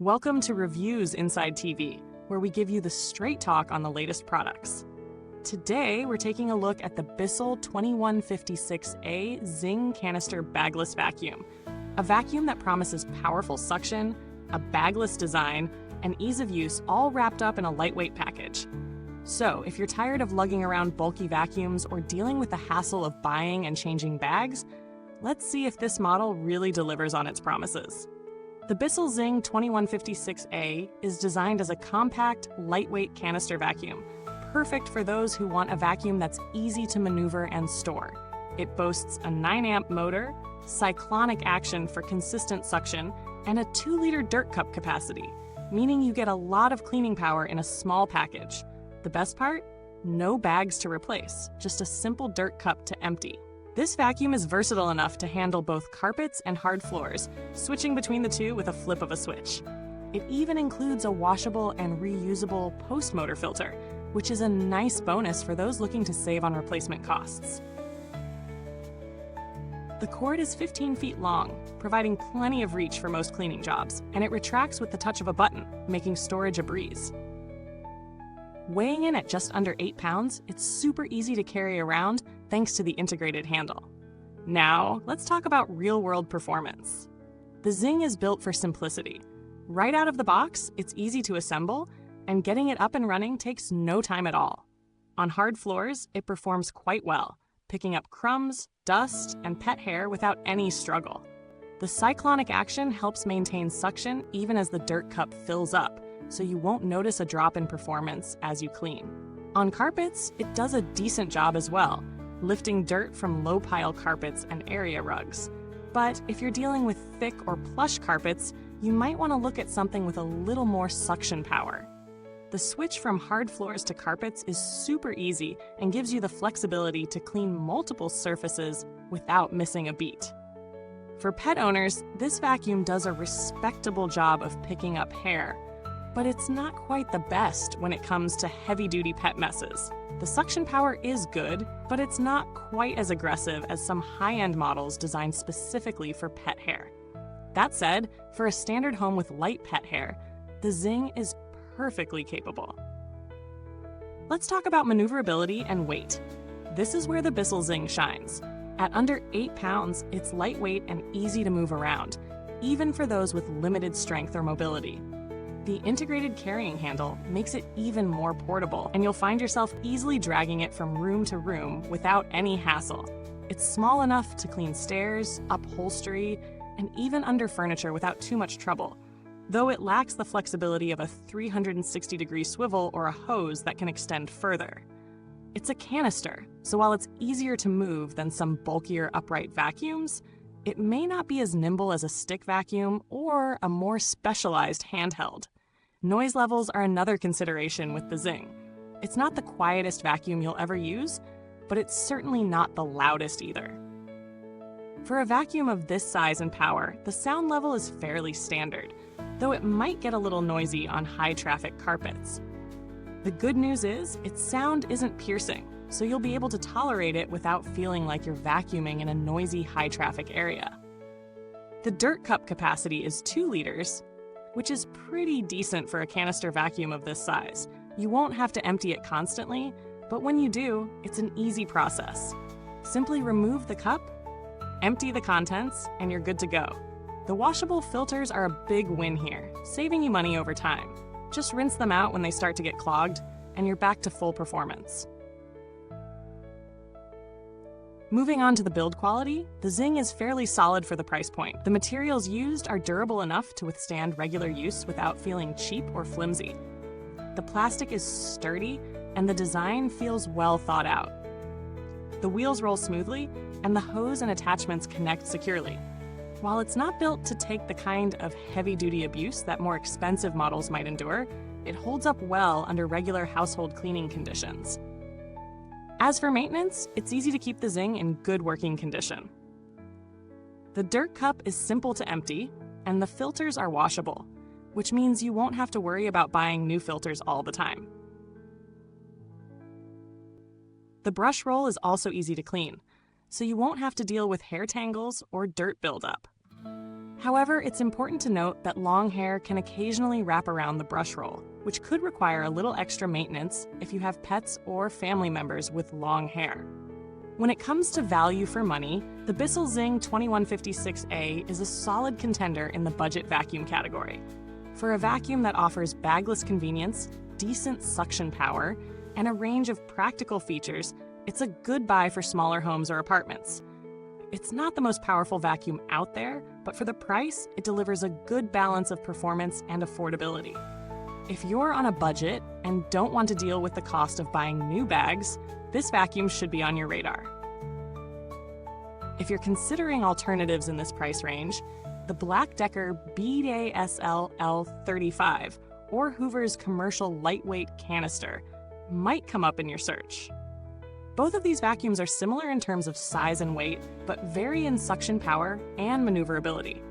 Welcome to Reviewsinside, where we give you the straight talk on the latest products. Today, we're taking a look at the Bissell 2156A Zing Canister Bagless Vacuum, a vacuum that promises powerful suction, a bagless design, and ease of use, all wrapped up in a lightweight package. So, if you're tired of lugging around bulky vacuums or dealing with the hassle of buying and changing bags, let's see if this model really delivers on its promises. The Bissell Zing 2156A is designed as a compact, lightweight canister vacuum, perfect for those who want a vacuum that's easy to maneuver and store. It boasts a 9-amp motor, cyclonic action for consistent suction, and a 2-liter dirt cup capacity, meaning you get a lot of cleaning power in a small package. The best part? No bags to replace, just a simple dirt cup to empty. This vacuum is versatile enough to handle both carpets and hard floors, switching between the two with a flip of a switch. It even includes a washable and reusable post-motor filter, which is a nice bonus for those looking to save on replacement costs. The cord is 15 feet long, providing plenty of reach for most cleaning jobs, and it retracts with the touch of a button, making storage a breeze. Weighing in at just under 8 pounds, it's super easy to carry around thanks to the integrated handle. Now, let's talk about real-world performance. The Zing is built for simplicity. Right out of the box, it's easy to assemble, and getting it up and running takes no time at all. On hard floors, it performs quite well, picking up crumbs, dust, and pet hair without any struggle. The cyclonic action helps maintain suction even as the dirt cup fills up, so you won't notice a drop in performance as you clean. On carpets, it does a decent job as well, lifting dirt from low-pile carpets and area rugs. But if you're dealing with thick or plush carpets, you might want to look at something with a little more suction power. The switch from hard floors to carpets is super easy and gives you the flexibility to clean multiple surfaces without missing a beat. For pet owners, this vacuum does a respectable job of picking up hair, but it's not quite the best when it comes to heavy-duty pet messes. The suction power is good, but it's not quite as aggressive as some high-end models designed specifically for pet hair. That said, for a standard home with light pet hair, the Zing is perfectly capable. Let's talk about maneuverability and weight. This is where the Bissell Zing shines. At under 8 pounds, it's lightweight and easy to move around, even for those with limited strength or mobility. The integrated carrying handle makes it even more portable, and you'll find yourself easily dragging it from room to room without any hassle. It's small enough to clean stairs, upholstery, and even under furniture without too much trouble, though it lacks the flexibility of a 360-degree swivel or a hose that can extend further. It's a canister, so while it's easier to move than some bulkier upright vacuums, it may not be as nimble as a stick vacuum or a more specialized handheld. Noise levels are another consideration with the Zing. It's not the quietest vacuum you'll ever use, but it's certainly not the loudest either. For a vacuum of this size and power, the sound level is fairly standard, though it might get a little noisy on high-traffic carpets. The good news is, its sound isn't piercing, so you'll be able to tolerate it without feeling like you're vacuuming in a noisy, high-traffic area. The dirt cup capacity is 2 liters, which is pretty decent for a canister vacuum of this size. You won't have to empty it constantly, but when you do, it's an easy process. Simply remove the cup, empty the contents, and you're good to go. The washable filters are a big win here, saving you money over time. Just rinse them out when they start to get clogged, and you're back to full performance. Moving on to the build quality, the Zing is fairly solid for the price point. The materials used are durable enough to withstand regular use without feeling cheap or flimsy. The plastic is sturdy, and the design feels well thought out. The wheels roll smoothly, and the hose and attachments connect securely. While it's not built to take the kind of heavy-duty abuse that more expensive models might endure, it holds up well under regular household cleaning conditions. As for maintenance, it's easy to keep the Zing in good working condition. The dirt cup is simple to empty, and the filters are washable, which means you won't have to worry about buying new filters all the time. The brush roll is also easy to clean, so you won't have to deal with hair tangles or dirt buildup. However, it's important to note that long hair can occasionally wrap around the brush roll, which could require a little extra maintenance if you have pets or family members with long hair. When it comes to value for money, the Bissell Zing 2156A is a solid contender in the budget vacuum category. For a vacuum that offers bagless convenience, decent suction power, and a range of practical features, it's a good buy for smaller homes or apartments. It's not the most powerful vacuum out there, but for the price, it delivers a good balance of performance and affordability. If you're on a budget and don't want to deal with the cost of buying new bags, this vacuum should be on your radar. If you're considering alternatives in this price range, the Black Decker Bissell L35 or Hoover's commercial lightweight canister might come up in your search. Both of these vacuums are similar in terms of size and weight, but vary in suction power and maneuverability.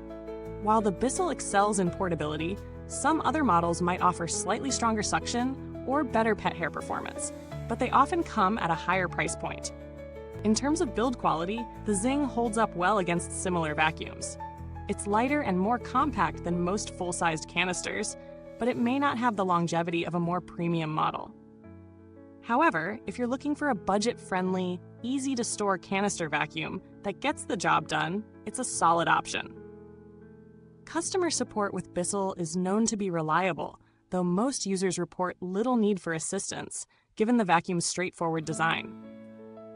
While the Bissell excels in portability, some other models might offer slightly stronger suction or better pet hair performance, but they often come at a higher price point. In terms of build quality, the Zing holds up well against similar vacuums. It's lighter and more compact than most full-sized canisters, but it may not have the longevity of a more premium model. However, if you're looking for a budget-friendly, easy-to-store canister vacuum that gets the job done, it's a solid option. Customer support with Bissell is known to be reliable, though most users report little need for assistance, given the vacuum's straightforward design.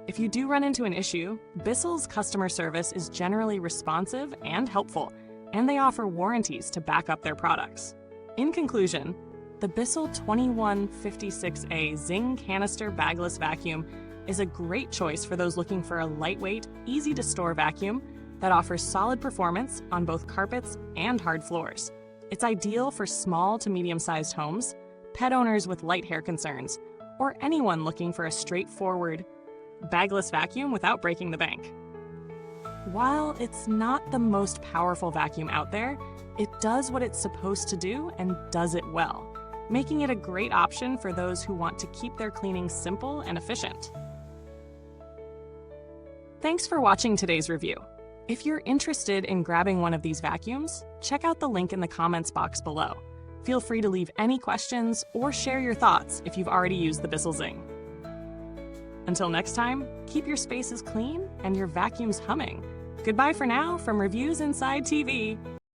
If you do run into an issue, Bissell's customer service is generally responsive and helpful, and they offer warranties to back up their products. In conclusion, the Bissell 2156A Zing Canister Bagless Vacuum is a great choice for those looking for a lightweight, easy-to-store vacuum that offers solid performance on both carpets and hard floors. It's ideal for small to medium-sized homes, pet owners with light hair concerns, or anyone looking for a straightforward, bagless vacuum without breaking the bank. While it's not the most powerful vacuum out there, it does what it's supposed to do and does it well, making it a great option for those who want to keep their cleaning simple and efficient. Thanks for watching today's review. If you're interested in grabbing one of these vacuums, check out the link in the comments box below. Feel free to leave any questions or share your thoughts if you've already used the Bissell Zing. Until next time, keep your spaces clean and your vacuums humming. Goodbye for now from Reviewsinside TV.